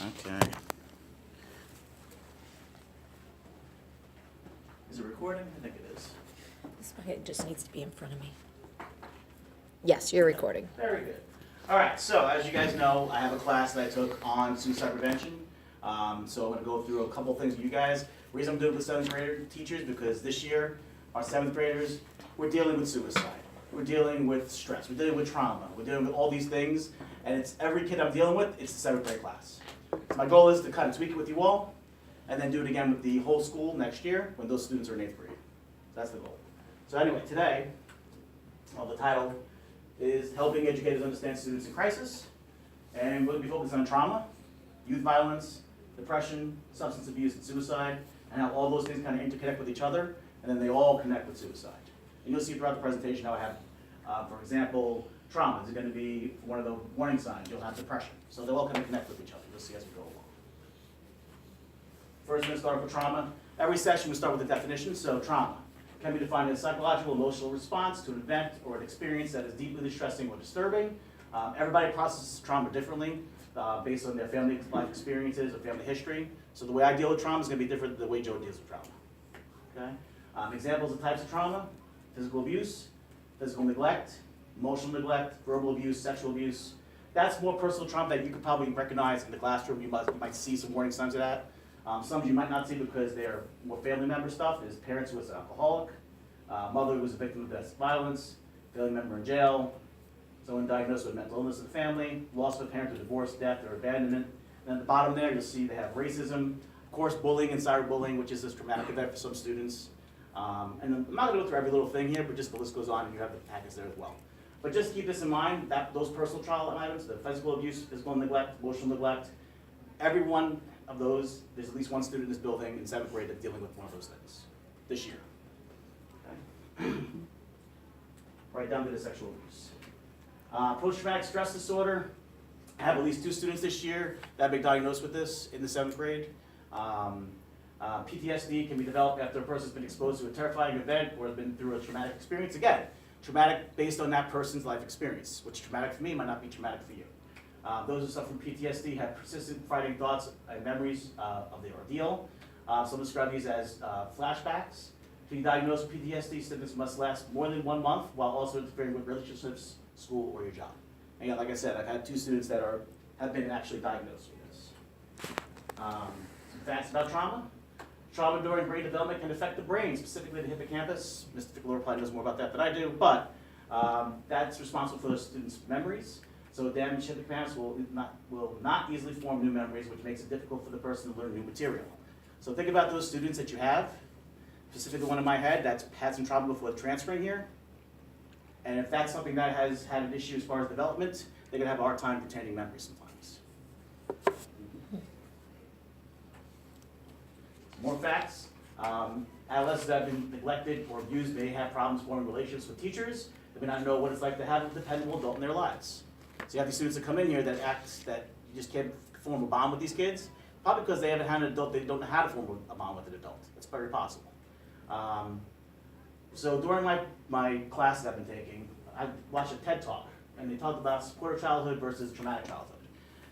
Okay. Is it recording? I think it is. This bucket just needs to be in front of me. Yes, you're recording. Very good. All right, so as you guys know, I have a class that I took on suicide prevention. So I'm going to go through a couple things with you guys. The reason I'm doing it with 7th grader teachers because this year, our 7th graders, we're dealing with suicide. We're dealing with stress. We're dealing with trauma. We're dealing with all these things. And it's every kid I'm dealing with, it's the 7th grade class. So my goal is to kind of tweak it with you all, and then do it again with the whole school next year when those students are in 8th grade. That's the goal. So anyway, today, the title is Helping Educators Understand Students in Crisis. And we're going to be focused on trauma, youth violence, depression, substance abuse, and suicide, and how all those things kind of interconnect with each other, and then they all connect with suicide. And you'll see throughout the presentation how I have, for example, trauma is going to be one of the warning signs. You'll have depression. So they all kind of connect with each other. You'll see as we go along. First, we're going to start with trauma. Every session we start with the definition. So trauma can be defined as a psychological emotional response to an event or an experience that is deeply distressing or disturbing. Everybody processes trauma differently based on their family life experiences or family history. So the way I deal with trauma is going to be different than the way Joe deals with trauma. Okay? Examples of types of trauma: physical abuse, physical neglect, emotional neglect, verbal abuse, sexual abuse. That's more personal trauma that you could probably recognize in the classroom. You might see some warning signs of that. Some you might not see because they're more family member stuff. Is parents who was an alcoholic, mother who was a victim of domestic violence, family member in jail, someone diagnosed with mental illness in the family, loss of a parent to divorce, death, or abandonment. And at the bottom there, you'll see they have racism, of course, bullying and cyberbullying, which is this traumatic event for some students. And then I'm not going to go through every little thing here, but just the list goes on, and you have the packets there as well. But just keep this in mind, that those personal trauma items, the physical abuse, physical neglect, emotional neglect, every one of those, there's at least one student in this building in 7th grade that's dealing with one of those things this year. Okay. Right down to the sexual abuse. Post-traumatic stress disorder. I have at least 2 students this year that have been diagnosed with this in the 7th grade. PTSD can be developed after a person's been exposed to a terrifying event or has been through a traumatic experience. Again, traumatic based on that person's life experience, which traumatic for me might not be traumatic for you. Those who suffer from PTSD have persistent frightening thoughts and memories of the ordeal. Some describe these as flashbacks. To be diagnosed with PTSD, symptoms must last more than 1 month while also interfering with relationships, school, or your job. And again, like I said, I've had 2 students that have been actually diagnosed with this. Some facts about trauma. Trauma during brain development can affect the brain, specifically the hippocampus. Mr. Ficolora probably knows more about that than I do, but that's responsible for the students' memories. So damaged hippocampus will not easily form new memories, which makes it difficult for the person to learn new material. So think about those students that you have, specifically one in my head that's had some trauma before transferring here. And if that's something that has had an issue as far as development, they're going to have a hard time retaining memories sometimes. More facts. Adolescents that have been neglected or abused may have problems forming relationships with teachers. They may not know what it's like to have a dependable adult in their lives. So you have these students that come in here that you just can't form a bond with these kids, probably because they haven't had an adult, they don't know how to form a bond with an adult. It's very possible. So during my classes I've been taking, I watched a TED Talk, and they talked about supportive childhood versus traumatic childhood.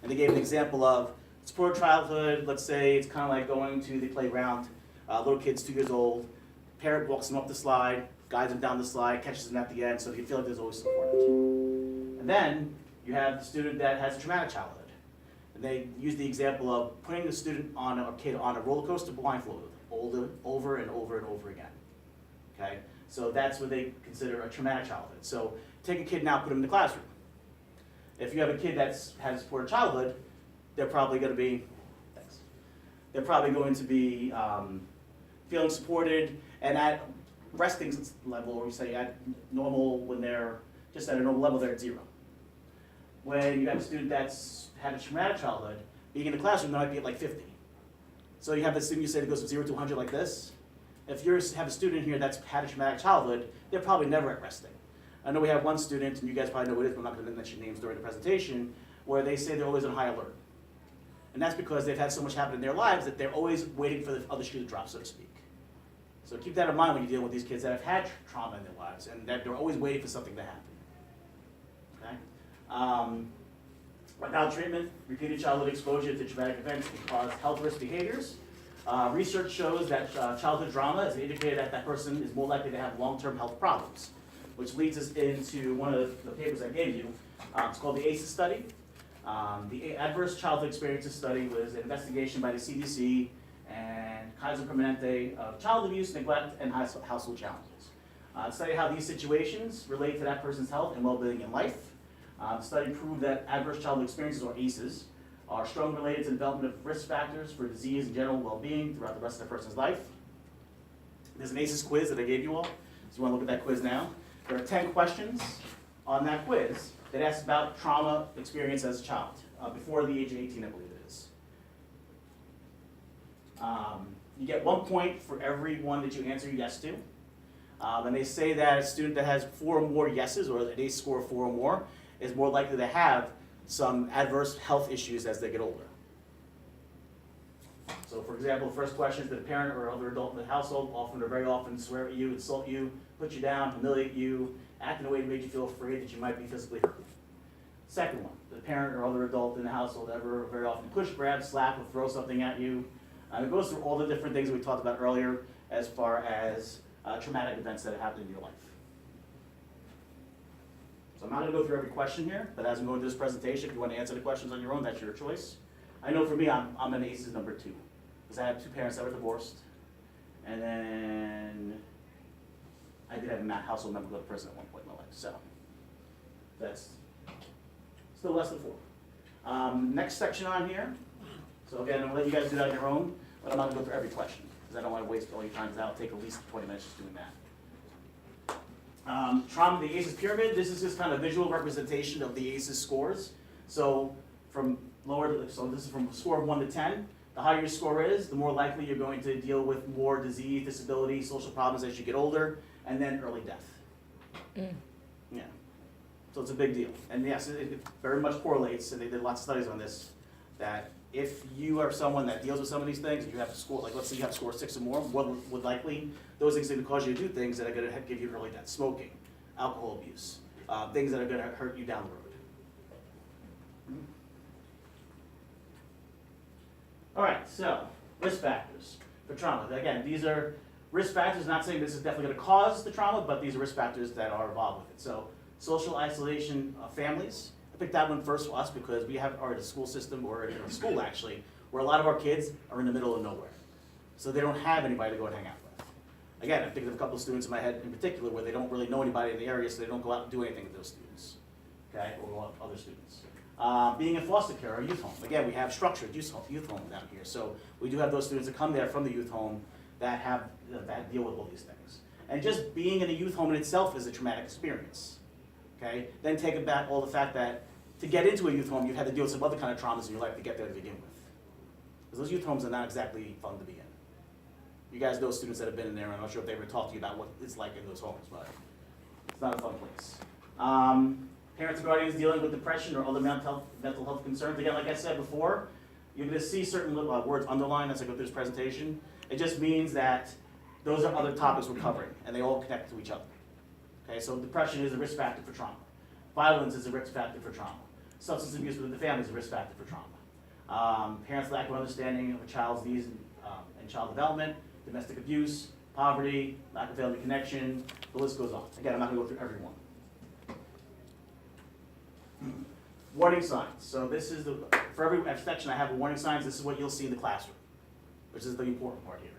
And they gave an example of supportive childhood. Let's say it's kind of like going to the playground, little kid's 2 years old, parent walks them up the slide, guides them down the slide, catches them at the end, so you feel like there's always support. And then you have the student that has a traumatic childhood. And they use the example of putting the student on a kid on a roller coaster blindfolded over and over and over again. Okay? So that's what they consider a traumatic childhood. So take a kid now, put him in the classroom. If you have a kid that has a supportive childhood, they're probably going to be, feeling supported, and at resting level, or you say at normal, when they're just at a normal level, they're at 0. When you have a student that's had a traumatic childhood, being in the classroom, they might be at like 50. So you have the student you say that goes from 0 to 100 like this. If you have a student here that's had a traumatic childhood, they're probably never at resting. I know we have one student, and you guys probably know who it is, but I'm not going to mention names during the presentation, where they say they're always on high alert. And that's because they've had so much happen in their lives that they're always waiting for the other shoe to drop, so to speak. So keep that in mind when you deal with these kids that have had trauma in their lives, and that they're always waiting for something to happen. Okay? Without treatment, repeated childhood exposure to traumatic events can cause health risk behaviors. Research shows that childhood trauma is an indicator that that person is more likely to have long-term health problems, which leads us into one of the papers I gave you. It's called the ACEs study. The Adverse Childhood Experiences Study was an investigation by the CDC and Kaiser Permanente of child abuse, neglect, and household challenges. To study how these situations relate to that person's health and well-being in life. The study proved that adverse childhood experiences, or ACEs, are strongly related to the development of risk factors for disease and general well-being throughout the rest of the person's life. There's an ACEs quiz that I gave you all, so you want to look at that quiz now. There are 10 questions on that quiz that asks about trauma experience as a child, before the age of 18, I believe it is. You get 1 point for every one that you answer yes to. And they say that a student that has 4 or more yeses, or an ACE score of 4 or more, is more likely to have some adverse health issues as they get older. So for example, the first question is that a parent or other adult in the household often or very often swear at you, insult you, put you down, humiliate you, act in a way that made you feel afraid that you might be physically hurt. Second one, the parent or other adult in the household ever very often push, grab, slap, or throw something at you. It goes through all the different things that we talked about earlier as far as traumatic events that have happened in your life. So I'm not going to go through every question here, but as I'm going through this presentation, if you want to answer the questions on your own, that's your choice. I know for me, I'm an ACEs number 2, because I have 2 parents that were divorced, and then I did have a household member go to prison at one point in my life, so that's still less than 4. Next section on here, so again, I'll let you guys do that on your own, but I'm not going to go through every question, because I don't want to waste all your time, because that'll take at least 20 minutes just doing that. Trauma, the ACEs pyramid, this is just kind of visual representation of the ACEs scores. So from so this is from a score of 1 to 10. The higher your score is, the more likely you're going to deal with more disease, disability, social problems as you get older, and then early death. Yeah. So it's a big deal. And yes, it very much correlates, and they did lots of studies on this, that if you are someone that deals with some of these things, and you have a score, like let's say you have a score of 6 or more would likely, those things are going to cause you to do things that are going to give you early death. Smoking, alcohol abuse, things that are going to hurt you down the road. All right, so risk factors for trauma. Again, these are risk factors, not saying this is definitely going to cause the trauma, but these are risk factors that are involved with it. So social isolation of families. I picked that one first for us because we are in a school system, or in a school actually, where a lot of our kids are in the middle of nowhere. So they don't have anybody to go and hang out with. Again, I'm thinking of a couple of students in my head in particular where they don't really know anybody in the area, so they don't go out and do anything with those students, okay, or other students. Being in foster care or youth home. Again, we have structured youth home down here. So we do have those students that come there from the youth home that have that deal with all these things. And just being in a youth home in itself is a traumatic experience. Okay? Then take about all the fact that to get into a youth home, you've had to deal with some other kind of traumas in your life to get there to begin with. Because those youth homes are not exactly fun to be in. You guys know students that have been in there, and I'm not sure if they ever talked to you about what it's like in those homes, but it's not a fun place. Parents and guardians dealing with depression or other mental health concerns. Again, like I said before, you're going to see certain words underlined as I go through this presentation. It just means that those are other topics we're covering, and they all connect to each other. Okay, so depression is a risk factor for trauma. Violence is a risk factor for trauma. Substance abuse within the family is a risk factor for trauma. Parents' lack of understanding of a child's needs and child development, domestic abuse, poverty, lack of family connection, the list goes on. Again, I'm not going to go through every one. Warning signs. So this is for every section I have a warning signs. This is what you'll see in the classroom, which is the important part here.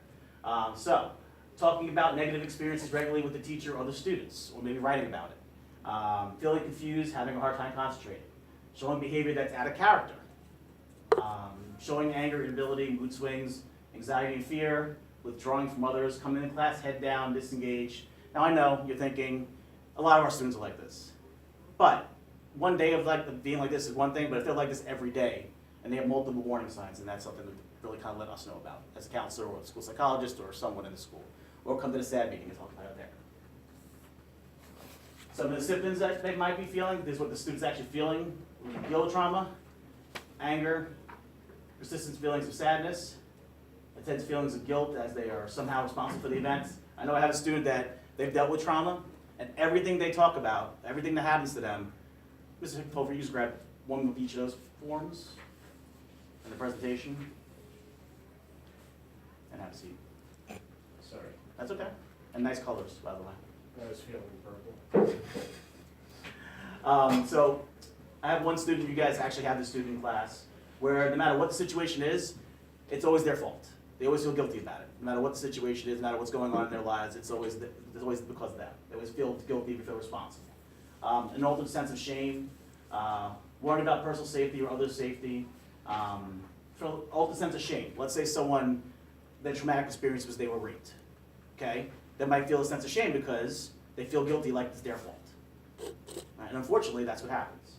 So talking about negative experiences regularly with the teacher or the students, or maybe writing about it. Feeling confused, having a hard time concentrating. Showing behavior that's out of character. Showing anger, irritability, mood swings, anxiety and fear, withdrawing from others, coming into class head down, disengaged. Now I know you're thinking, a lot of our students are like this. But one day of being like this is one thing, but if they're like this every day, and they have multiple warning signs, and that's something to really kind of let us know about as a counselor or a school psychologist or someone in the school. Or come to the SAD meeting and talk about it there. Some of the symptoms that they might be feeling, this is what the student's actually feeling when they deal with trauma: anger, persistent feelings of sadness, intense feelings of guilt as they are somehow responsible for the event. I know I have a student that they've dealt with trauma, and everything they talk about, everything that happens to them, Mr. Hofer, you just grab one of each of those forms and the presentation. And have a seat. Sorry, That's okay. And nice colors, by the way. I was feeling purple. So I have one student, you guys actually have this student in class, where no matter what the situation is, it's always their fault. They always feel guilty about it. No matter what the situation is, no matter what's going on in their lives, it's always because of them. They always feel guilty, they feel responsible. An ultimate sense of shame, worrying about personal safety or other safety, for ultimate sense of shame. Let's say someone, their traumatic experience was they were raped, okay? They might feel a sense of shame because they feel guilty like it's their fault. Right? And unfortunately, that's what happens.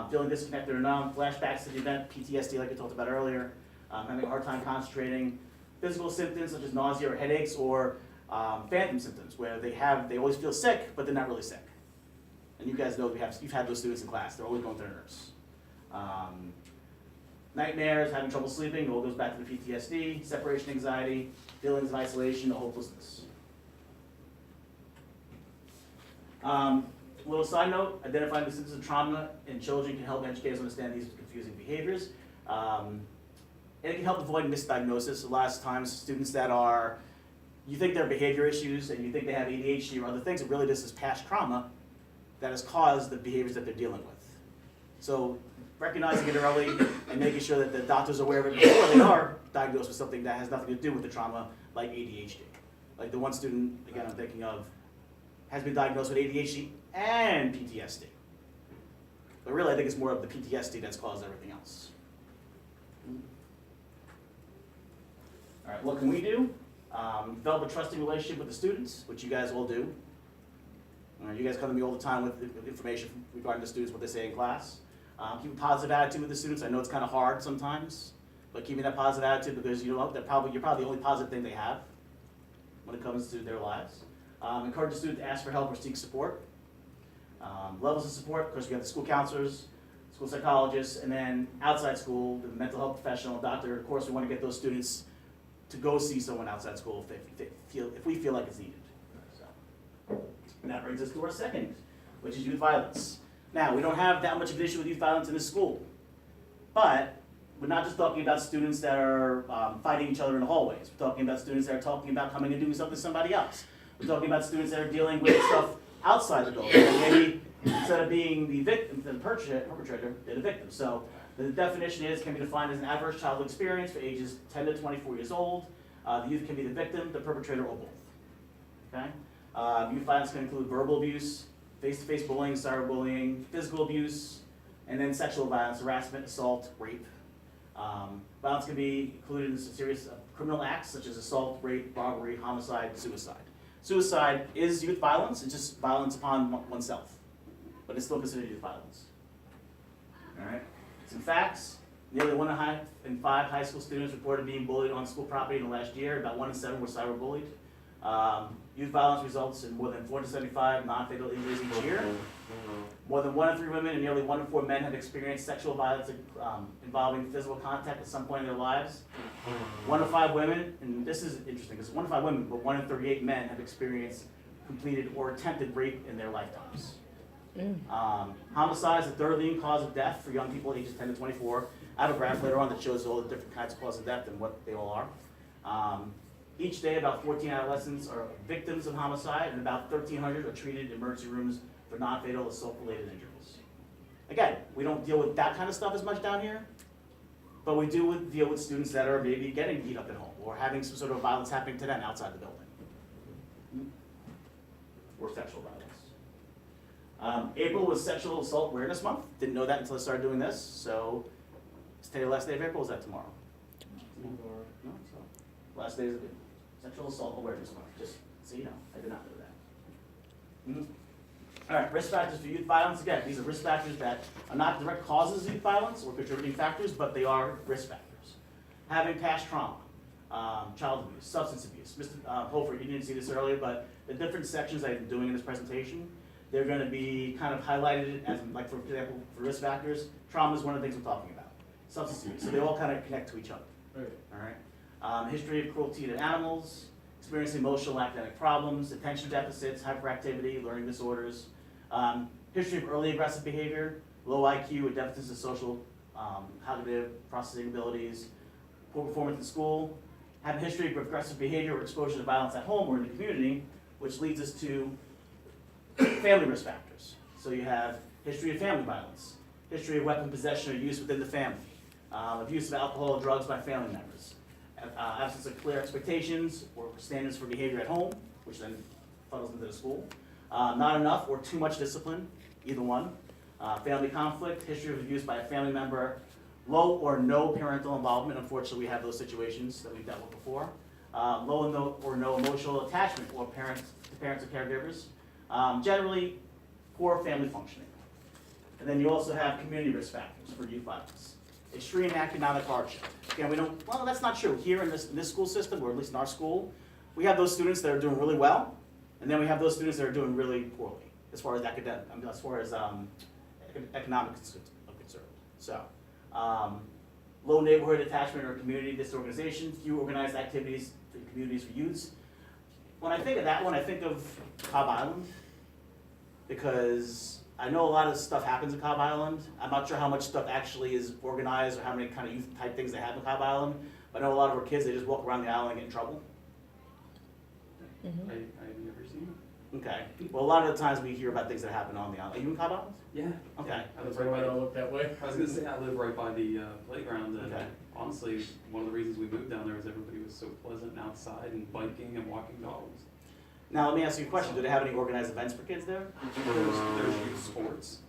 Feeling disconnected or numb, flashbacks to the event, PTSD like we talked about earlier, having a hard time concentrating, physical symptoms such as nausea or headaches, or phantom symptoms where they always feel sick, but they're not really sick. And you guys know you've had those students in class, they're always going through their nerves. Nightmares, having trouble sleeping, it all goes back to the PTSD, separation anxiety, feelings of isolation, or hopelessness. Little side note, identifying the symptoms of trauma in children can help educators understand these confusing behaviors. And it can help avoid misdiagnosis. A lot of times, students that you think they're behavior issues and you think they have ADHD or other things, it really just is past trauma that has caused the behaviors that they're dealing with. So recognizing it early and making sure that the doctor's aware of it before they are diagnosed with something that has nothing to do with the trauma, like ADHD. Like the one student, again, I'm thinking of, has been diagnosed with ADHD and PTSD. But really, I think it's more of the PTSD that's caused everything else. All right, what can we do? Develop a trusting relationship with the students, which you guys all do. You guys come to me all the time with information regarding the students, what they say in class. Keep a positive attitude with the students. I know it's kind of hard sometimes, but keeping that positive attitude because you know what, you're probably the only positive thing they have when it comes to their lives. Encourage the student to ask for help or seek support. Levels of support, of course, we have the school counselors, school psychologists, and then outside school, the mental health professional, doctor. Of course, we want to get those students to go see someone outside school if we feel like it's needed. So, and that brings us to our second, which is youth violence. Now, we don't have that much of an issue with youth violence in this school, but we're not just talking about students that are fighting each other in the hallways. We're talking about students that are talking about coming and doing something to somebody else. We're talking about students that are dealing with stuff outside the building. And maybe instead of being the victim, the perpetrator, they're the victim. So the definition can be defined as an adverse childhood experience for ages 10 to 24 years old. The youth can be the victim, the perpetrator, or both. Okay? Youth violence can include verbal abuse, face-to-face bullying, cyberbullying, physical abuse, and then sexual violence, harassment, assault, rape. Violence can be included in some serious criminal acts such as assault, rape, robbery, homicide, suicide. Suicide is youth violence, it's just violence upon oneself, but it's still considered youth violence. All right. Some facts: nearly 1 in 5 high school students reported being bullied on school property in the last year. About 1 in 7 were cyberbullied. Youth violence results in more than 475 non-fatal injuries each year. More than 1 in 3 women and nearly 1 in 4 men have experienced sexual violence involving physical contact at some point in their lives. 1 in 5 women, and this is interesting, because 1 in 5 women, but 1 in 38 men have experienced completed or attempted rape in their lifetimes. Homicide is the 3rd leading cause of death for young people ages 10 to 24. I have a graph later on that shows all the different kinds of causes of death and what they all are. Each day, about 14 adolescents are victims of homicide, and about 1,300 are treated in emergency rooms for non-fatal assault-related injuries. Again, we don't deal with that kind of stuff as much down here, but we do deal with students that are maybe getting beat up at home or having some sort of violence happening to them outside the building, or sexual violence. April was Sexual Assault Awareness Month. Didn't know that until I started doing this. So, is today the last day of April? Or is that tomorrow? No, so last day of Sexual Assault Awareness Month. Just so you know, I did not know that. All right, risk factors for youth violence. Again, these are risk factors that are not direct causes of youth violence or contributing factors, but they are risk factors. Having past trauma, child abuse, substance abuse. Mr. Holford, you didn't see this earlier, but the different sections I'm doing in this presentation, they're going to be kind of highlighted as, like, for example, for risk factors. Trauma is one of the things we're talking about. Substance abuse, so they all kind of connect to each other. All right. History of cruelty to animals, experiencing emotional and academic problems, attention deficits, hyperactivity, learning disorders, history of early aggressive behavior, low IQ, or deficits of social cognitive processing abilities, poor performance in school, have a history of progressive behavior or exposure to violence at home or in the community, which leads us to family risk factors. So you have history of family violence, history of weapon possession or use within the family, abuse of alcohol or drugs by family members, absence of clear expectations or standards for behavior at home, which then funnels into the school, not enough or too much discipline, either one, family conflict, history of abuse by a family member, low or no parental involvement. Unfortunately, we have those situations that we've dealt with before. Low or no emotional attachment to parents or caregivers. Generally, poor family functioning. And then you also have community risk factors for youth violence. Extreme economic hardship. Again, well, that's not true. Here in this school system, or at least in our school, we have those students that are doing really well, and then we have those students that are doing really poorly, as far as economic concern. So, low neighborhood attachment or community disorganization, few organized activities for communities for youths. When I think of that one, I think of Cobb Island, because I know a lot of stuff happens in Cobb Island. I'm not sure how much stuff actually is organized or how many kind of youth type things they have in Cobb Island, but I know a lot of our kids, they just walk around the island and get in trouble. Mhm. I've never seen Okay, well, a lot of the times we hear about things that happen on the island. Are you in Cobb Island? it. Yeah. Okay. I live That's right why by I don't look that way. I was gonna say, I live right by the playground, and Okay. honestly, one of the reasons we moved down there is everybody was so pleasant and outside and biking and walking dogs. Now, let me ask you a question. Do they have any organized events for kids there? There's youth sports,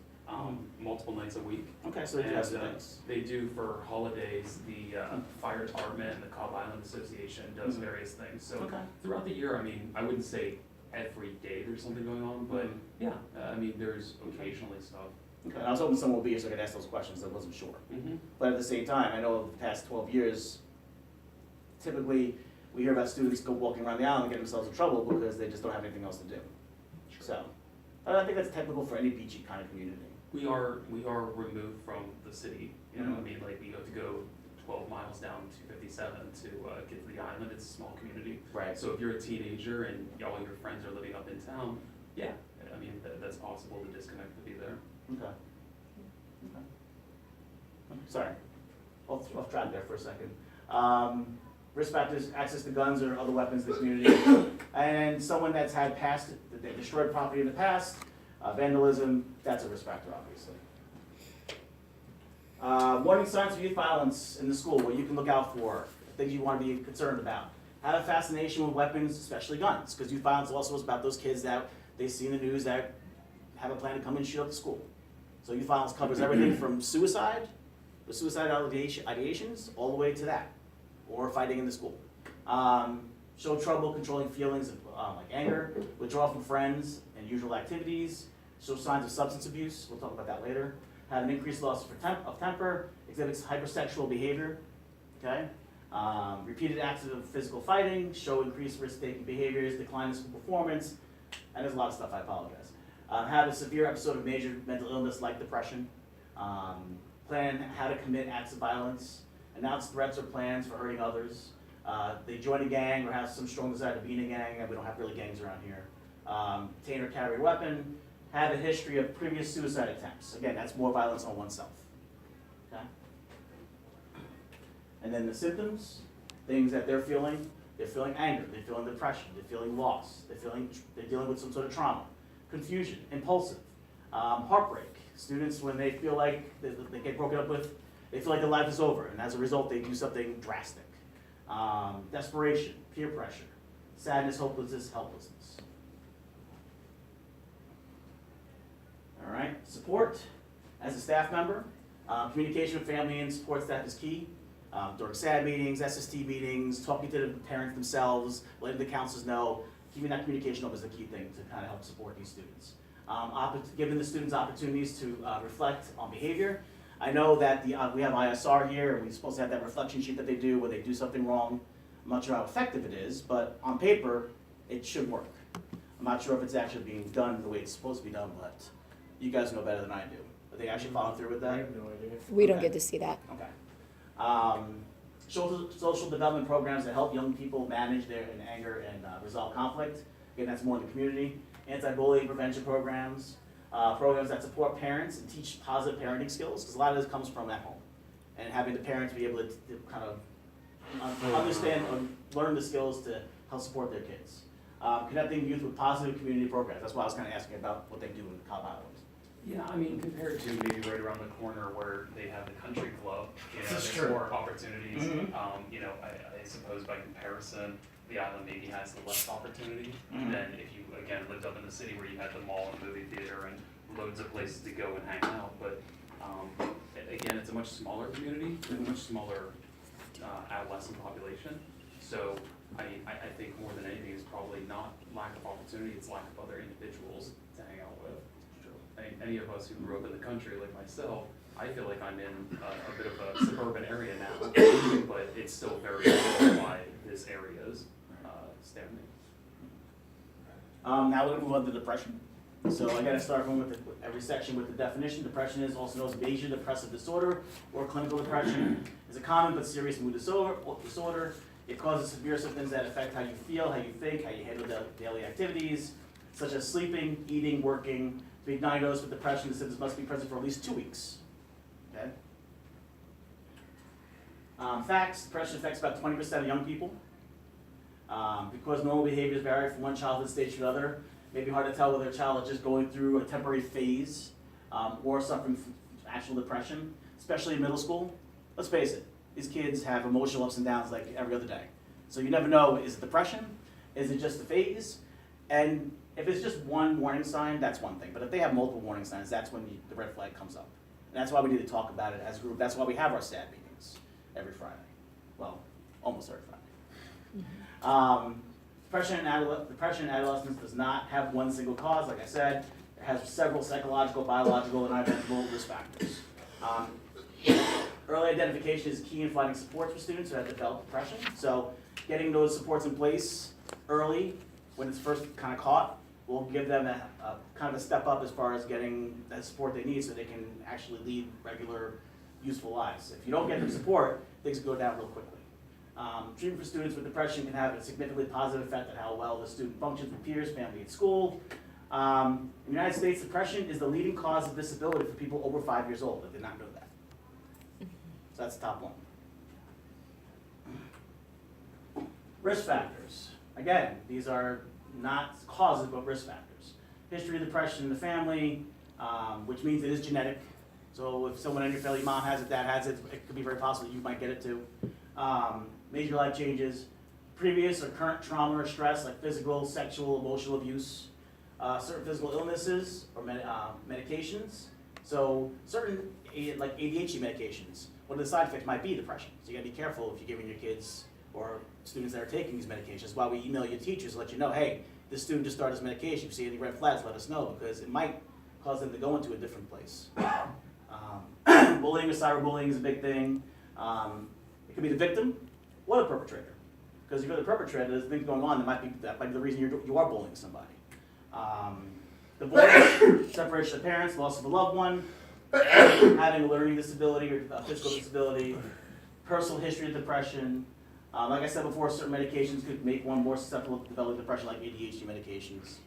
multiple nights a week. Okay, so they do have some And, things. They do for holidays, the fire department and the Cobb Island Association does Mhm. various things, so Okay. throughout the year, I mean, I wouldn't say every day there's something going on, but Mhm. yeah, I mean, there's occasionally stuff. Okay, I was hoping someone would be here so I could ask those questions. I wasn't sure. Mm-hmm. But at the same time, I know over the past 12 years, typically, we hear about students go walking around the island and get themselves in trouble because they just don't have anything else to do. So, I think that's typical for any beachy kind of community. We are removed from the city, you know, I Mhm. mean, like, you have to go 12 miles down 257 to get to the island, it's a small community. Right. So if you're a teenager and all your friends are living up in town, yeah, I mean, that's possible to disconnect to be there. Okay. Okay. Sorry, off track there for a second. Risk factors, access to guns or other weapons in the community. And someone that's had past, that they destroyed property in the past, vandalism, that's a risk factor, obviously. Warning signs for youth violence in the school, what you can look out for, things you want to be concerned about. Have a fascination with weapons, especially guns, because youth violence also is about those kids that they see in the news that have a plan to come and shoot up the school. So youth violence covers everything from suicide, with suicide ideations, all the way to that, or fighting in the school. Show trouble controlling feelings of like anger, withdraw from friends and usual activities, show signs of substance abuse, we'll talk about that later. Have an increased loss of temper, exhibits hypersexual behavior, okay? Repeated acts of physical fighting, show increased risk-taking behaviors, decline in school performance, and there's a lot of stuff, I apologize. Have a severe episode of major mental illness like depression, plan how to commit acts of violence, announce threats or plans for hurting others. They join a gang or have some strong desire to be in a gang, and we don't have really gangs around here. Obtain or carry a weapon, have a history of previous suicide attempts. Again, that's more violence on oneself. Okay? And then the symptoms, things that they're feeling anger, they're feeling depression, they're feeling loss, they're dealing with some sort of trauma, confusion, impulsive, heartbreak. Students, when they feel like they get broken up with, they feel like their life is over, and as a result, they do something drastic. Desperation, peer pressure, sadness, hopelessness, helplessness. All right, support as a staff member. Communication with family and support staff is key. During SAD meetings, SST meetings, talking to the parents themselves, letting the counselors know, keeping that communication open is the key thing to kind of help support these students. Giving the students opportunities to reflect on behavior. I know that we have ISR here, and we're supposed to have that reflection sheet that they do when they do something wrong. I'm not sure how effective it is, but on paper, it should work. I'm not sure if it's actually being done the way it's supposed to be done, but you guys know better than I do. Are they actually following through with I that? have no idea. We don't Okay. get to see that. Okay. Social development programs that help young people manage their anger and resolve conflict. Again, that's more in the community. Anti-bullying prevention programs. Programs that support parents and teach positive parenting skills, because a lot of this comes from at home. and having the parents be able to kind of understand or learn the skills to help support their kids. Connecting youth with positive community programs. That's why I was kind of asking about what they do in Cobb Island. Yeah, I mean, compared to maybe right around the corner where they have the country club, you know, That's there's true. more opportunities. Mhm. You know, I suppose by comparison, the island maybe has the less opportunity Mhm. than if you, again, lived up in the city where you had the mall and movie theater and loads of places to go and hang out. But, again, it's a much smaller community, with a much smaller adolescent population. So I think more than anything is probably not lack of opportunity, it's lack of other individuals to hang out with. I mean, any of us who grew up in the country like myself, I feel like I'm in a bit of a suburban area now, but it's still very close why this area is standing. Now we're gonna move on to depression. So I gotta start with every section with the definition. Depression is also known as major depressive disorder or clinical depression. It's a common but serious mood disorder. It causes severe symptoms that affect how you feel, how you think, how you handle daily activities, such as sleeping, eating, working. To be diagnosed with depression, the symptoms must be present for at least 2 weeks. Okay? Facts, depression affects about 20% of young people. Because normal behaviors vary from one childhood stage to another, it may be hard to tell whether a child is just going through a temporary phase or suffering from actual depression, especially in middle school. Let's face it, these kids have emotional ups and downs like every other day. So you never know, is it depression? Is it just a phase? And if it's just one warning sign, that's one thing. But if they have multiple warning signs, that's when the red flag comes up. And that's why we need to talk about it as a group. That's why we have our STAT meetings every Friday. Well, almost every Friday. Depression in adolescence does not have one single cause, like I said. It has several psychological, biological, and identifiable risk factors. Early identification is key in finding supports for students who have developed depression. So getting those supports in place early, when it's first kind of caught, will give them a kind of a step up as far as getting that support they need so they can actually lead regular, useful lives. If you don't get the support, things go down real quickly. Treatment for students with depression can have a significantly positive effect on how well the student functions with peers, family, and school. In the United States, depression is the leading cause of disability for people over 5 years old. I did not know that. So that's the top one. Risk factors. Again, these are not causes, but risk factors. History of depression in the family, which means it is genetic. So if someone in your family, mom has it, dad has it, it could be very possible that you might get it too. Major life changes, previous or current trauma or stress like physical, sexual, emotional abuse, certain physical illnesses or medications. So certain like ADHD medications, one of the side effects might be depression. So you gotta be careful if you're giving your kids or students that are taking these medications. That's why we email your teachers to let you know, hey, this student just started this medication. If you see any red flags, let us know because it might cause them to go into a different place. Bullying or cyberbullying is a big thing. It could be the victim or the perpetrator. Because if you're the perpetrator, there's things going on that might be the reason you are bullying somebody. Divorce, separation of parents, loss of a loved one, having a learning disability or a physical disability, personal history of depression. Like I said before, certain medications could make one more susceptible to developing depression, like ADHD medications.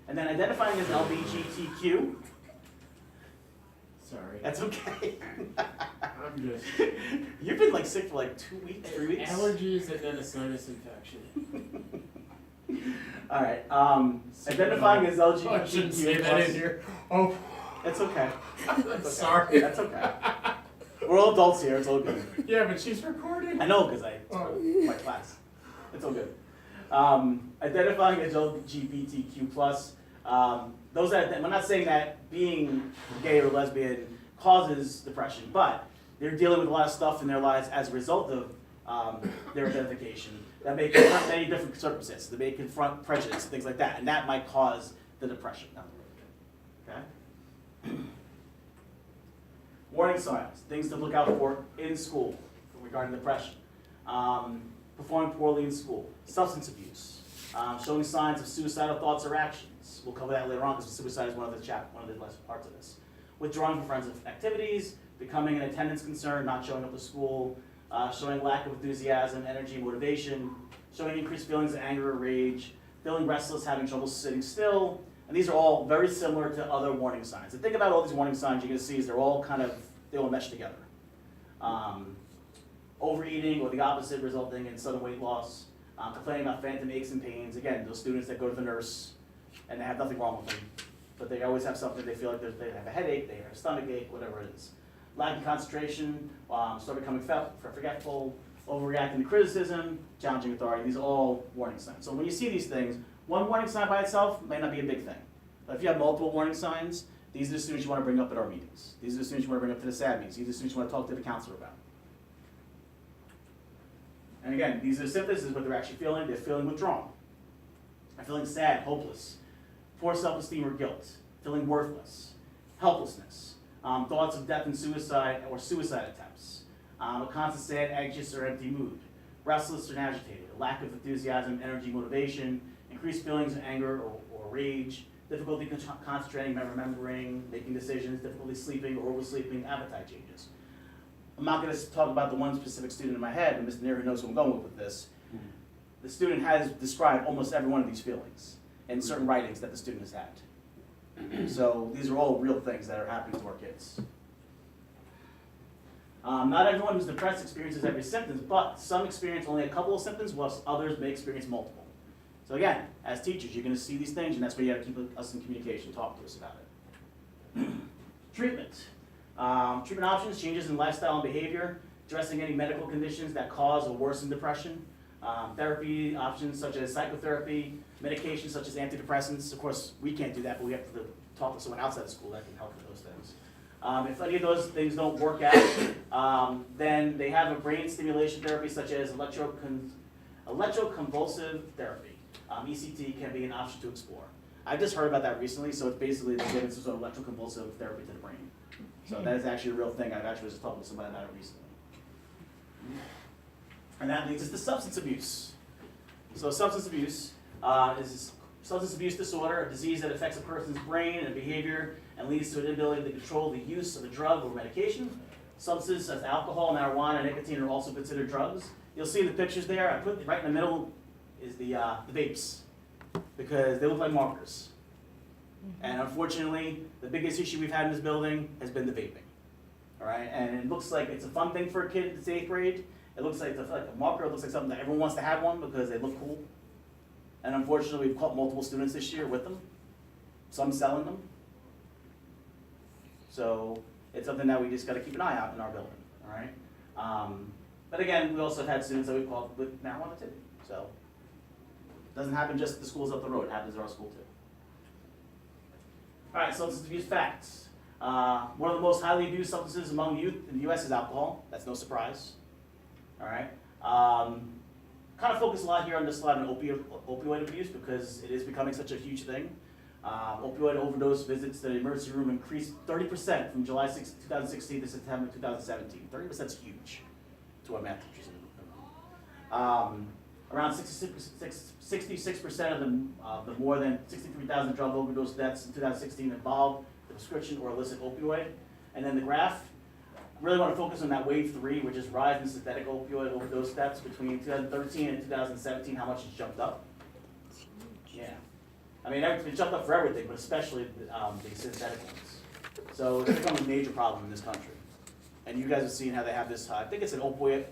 And then identifying as LGBTQ. Sorry. That's okay. I'm just You've been like sick for like 2 weeks, 3 weeks. allergies and then a sinus infection. All right. Identifying as Oh, I shouldn't say that in LGBTQ+. here. Oh, It's okay. That's okay. sorry. That's okay. We're all adults here. It's all good. Yeah, but she's recording. I know because it's Oh. my class. It's all good. Identifying as LGBTQ+. Those that we're not saying that being gay or lesbian causes depression, but they're dealing with a lot of stuff in their lives as a result of their identification that may confront many different circumstances. They may confront prejudice, things like that, and that might cause the depression. Okay. Warning signs, things to look out for in school regarding depression. Performing poorly in school, substance abuse, showing signs of suicidal thoughts or actions. We'll cover that later on because suicide is one of the last parts of this. Withdrawing from friends and activities, becoming an attendance concern, not showing up to school, showing lack of enthusiasm, energy, motivation, showing increased feelings of anger or rage, feeling restless, having trouble sitting still. And these are all very similar to other warning signs. And think about all these warning signs you're going to see is they all mesh together. overeating or the opposite, resulting in sudden weight loss, complaining about phantom aches and pains. Again, those students that go to the nurse and they have nothing wrong with them, but they always have something, they feel like they have a headache, they have a stomach ache, whatever it is. Lacking concentration, start becoming forgetful, overreacting to criticism, challenging authority. These are all warning signs. So when you see these things, one warning sign by itself may not be a big thing. But if you have multiple warning signs, these are the students you want to bring up at our meetings. These are the students you want to bring up to the SAD meetings. These are the students you want to talk to the counselor about. And again, these are the symptoms, this is what they're actually feeling. They're feeling withdrawn. They're feeling sad, hopeless, poor self-esteem or guilt, feeling worthless, helplessness, thoughts of death and suicide or suicide attempts, a constant sad, anxious, or empty mood, restless or agitated, a lack of enthusiasm, energy, motivation, increased feelings of anger or rage, difficulty concentrating, remembering, making decisions, difficulty sleeping or oversleeping, appetite changes. I'm not going to talk about the one specific student in my head, but Mr. Neary knows who I'm going with this. The student has described almost every one of these feelings in certain writings that the student has had. So these are all real things that are happening to our kids. Not everyone who's depressed experiences every symptom, but some experience only a couple of symptoms, whilst others may experience multiple. So again, as teachers, you're going to see these things, and that's why you have to keep us in communication, talk to us about it. Treatment. Treatment options, changes in lifestyle and behavior, addressing any medical conditions that cause or worsen depression. Therapy options such as psychotherapy, medications such as antidepressants. Of course, we can't do that, but we have to talk to someone outside the school that can help with those things. If any of those things don't work out, then they have a brain stimulation therapy such as electroconvulsive therapy. ECT can be an option to explore. I just heard about that recently, so it's basically they're giving some sort of electroconvulsive therapy to the brain. So that is actually a real thing. I've actually just talked to somebody about it recently. And that leads us to substance abuse. So substance abuse is substance abuse disorder, a disease that affects a person's brain and behavior and leads to an inability to control the use of a drug or medication. Substances such as alcohol, marijuana, and nicotine are also considered drugs. You'll see in the pictures there, I put right in the middle is the vapes, because they look like markers. And unfortunately, the biggest issue we've had in this building has been the vaping. All right, and it looks like it's a fun thing for a kid that's 8th grade. It looks like a marker. It looks like something that everyone wants to have one because they look cool. And unfortunately, we've caught multiple students this year with them. Some selling them. So it's something that we just got to keep an eye out in our building. All right. But again, we also have had students that we've caught with marijuana too. So it doesn't happen just at the schools up the road. It happens at our school too. All right, substance abuse facts. One of the most highly abused substances among youth in the U.S. is alcohol. That's no surprise. All right. Kind of focus a lot here on this slide on opioid abuse because it is becoming such a huge thing. Opioid overdose visits to the emergency room increased 30% from July 6, 2016 to September 2017. 30% is huge to our math teachers. Around 66% of the more than 63,000 drug overdose deaths in 2016 involved the prescription or illicit opioid. And then the graph, really want to focus on that wave 3, which is rise in synthetic opioid overdose deaths between 2013 and 2017, how much it's jumped up. Yeah. I mean, it's jumped up for everything, but especially the synthetic ones. So it's become a major problem in this country. And you guys have seen how they have this, I think it's an opioid,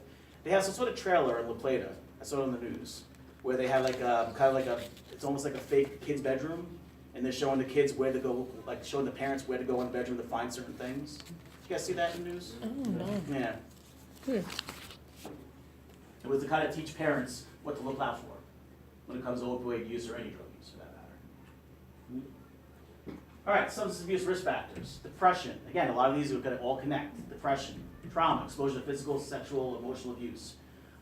they have some sort of trailer in La Plata, I saw it on the news, where they have like a, kind of like a, it's almost like a fake kid's bedroom, and they're showing the kids where to go, like showing the parents where to go in the bedroom to find certain things. Did you guys see that in the news? Oh, no. Yeah. It was to kind of teach parents what to look out for when it comes to opioid use or any drug use for that matter. All right, substance abuse risk factors. Depression. Again, a lot of these are going to all connect. Depression, trauma, exposure to physical, sexual, emotional abuse.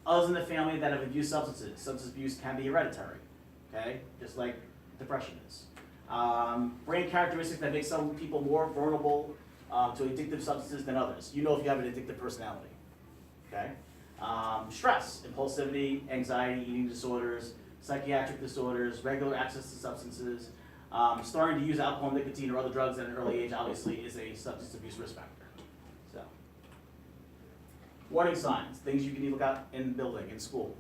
Others in the family that have abused substances. Substance abuse can be hereditary, okay? Just like depression is. Brain characteristics that make some people more vulnerable to addictive substances than others. You know if you have an addictive personality, okay? Stress, impulsivity, anxiety, eating disorders, psychiatric disorders, regular access to substances. Starting to use alcohol, nicotine, or other drugs at an early age obviously is a substance abuse risk factor. So, warning signs, things you can look out in the building, in school.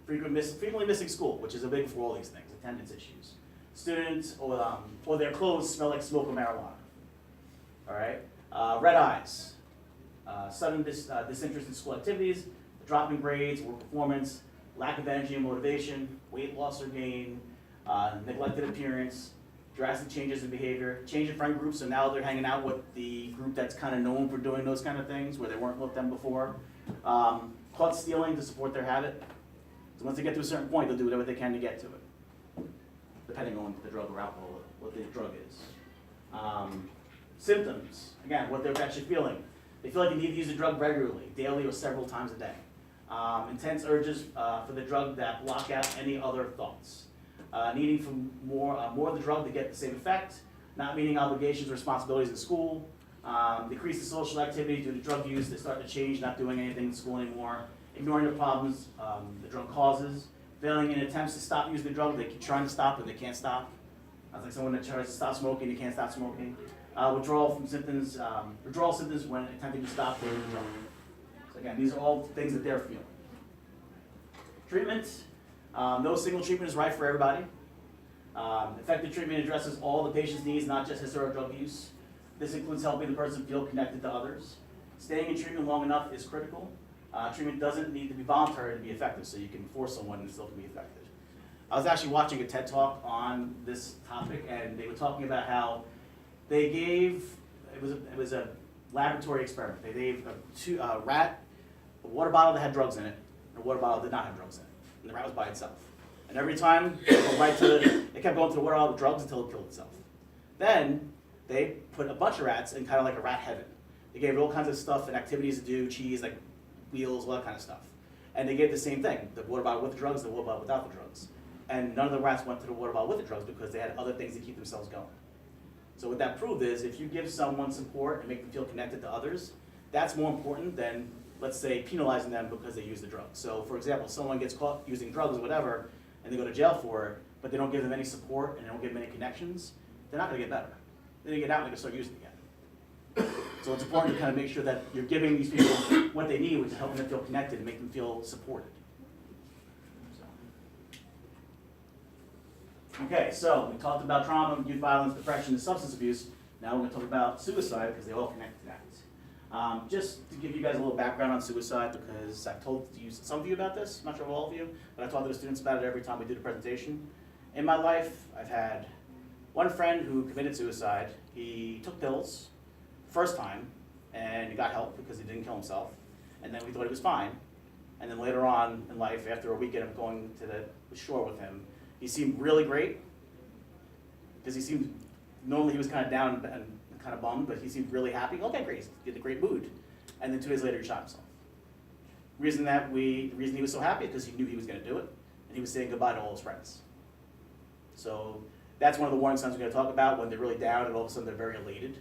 Frequently missing school, which is a big for all these things, attendance issues. Students or their clothes smell like smoke or marijuana. All right, red eyes, Sudden disinterest in school activities, drop in grades, work performance, lack of energy and motivation, weight loss or gain, neglected appearance, drastic changes in behavior, change in friend groups, so now they're hanging out with the group that's kind of known for doing those kind of things, where they weren't with them before. Caught stealing to support their habit. So once they get to a certain point, they'll do whatever they can to get to it, depending on the drug or alcohol, what the drug is. Symptoms, again, what they're actually feeling. They feel like they need to use the drug regularly, daily or several times a day. Intense urges for the drug that block out any other thoughts. Needing for more of the drug to get the same effect. Not meeting obligations or responsibilities in school. Decrease in social activity due to drug use. They start to change, not doing anything in school anymore. Ignoring the problems the drug causes. Failing in attempts to stop using the drug. They keep trying to stop, but they can't stop. It's like someone that tries to stop smoking, they can't stop smoking. Withdrawal symptoms when attempting to stop taking the drug. So again, these are all things that they're feeling. Treatment. No single treatment is right for everybody. Effective treatment addresses all the patient's needs, not just historic drug use. This includes helping the person feel connected to others. Staying in treatment long enough is critical. Treatment doesn't need to be voluntary to be effective, so you can force someone and still can be effective. I was actually watching a TED Talk on this topic, and they were talking about how they gave, it was a laboratory experiment. They gave a rat a water bottle that had drugs in it, and a water bottle that did not have drugs in it. And the rat was by itself. And every time, it kept going to the water bottle with drugs until it killed itself. Then, they put a bunch of rats in kind of like a rat heaven. They gave it all kinds of stuff and activities to do, cheese, like wheels, all that kind of stuff. And they gave the same thing, the water bottle with the drugs, the water bottle without the drugs. And none of the rats went to the water bottle with the drugs because they had other things to keep themselves going. So what that proved is, if you give someone support and make them feel connected to others, that's more important than, let's say, penalizing them because they use the drugs. So for example, someone gets caught using drugs or whatever, and they go to jail for it, but they don't give them any support and they don't give them any connections, they're not gonna get better. Then they get out and they can start using it again. So it's important to kind of make sure that you're giving these people what they need, which is helping them feel connected and make them feel supported. Okay, so we talked about trauma, youth violence, depression, and substance abuse. Now we're going to talk about suicide because they all connect to that. Just to give you guys a little background on suicide, because I've told some of you about this, I'm not sure all of you, but I talk to the students about it every time we do the presentation. In my life, I've had one friend who committed suicide. He took pills first time, and he got help because he didn't kill himself, and then we thought he was fine. And then later on in life, after a weekend of going to the shore with him, he seemed really great, because normally he was kind of down and kind of bummed, but he seemed really happy. Okay, great, he's in a great mood. And then 2 days later, he shot himself. The reason he was so happy is because he knew he was going to do it, and he was saying goodbye to all his friends. So that's one of the warning signs we're going to talk about, when they're really down and all of a sudden they're very elated.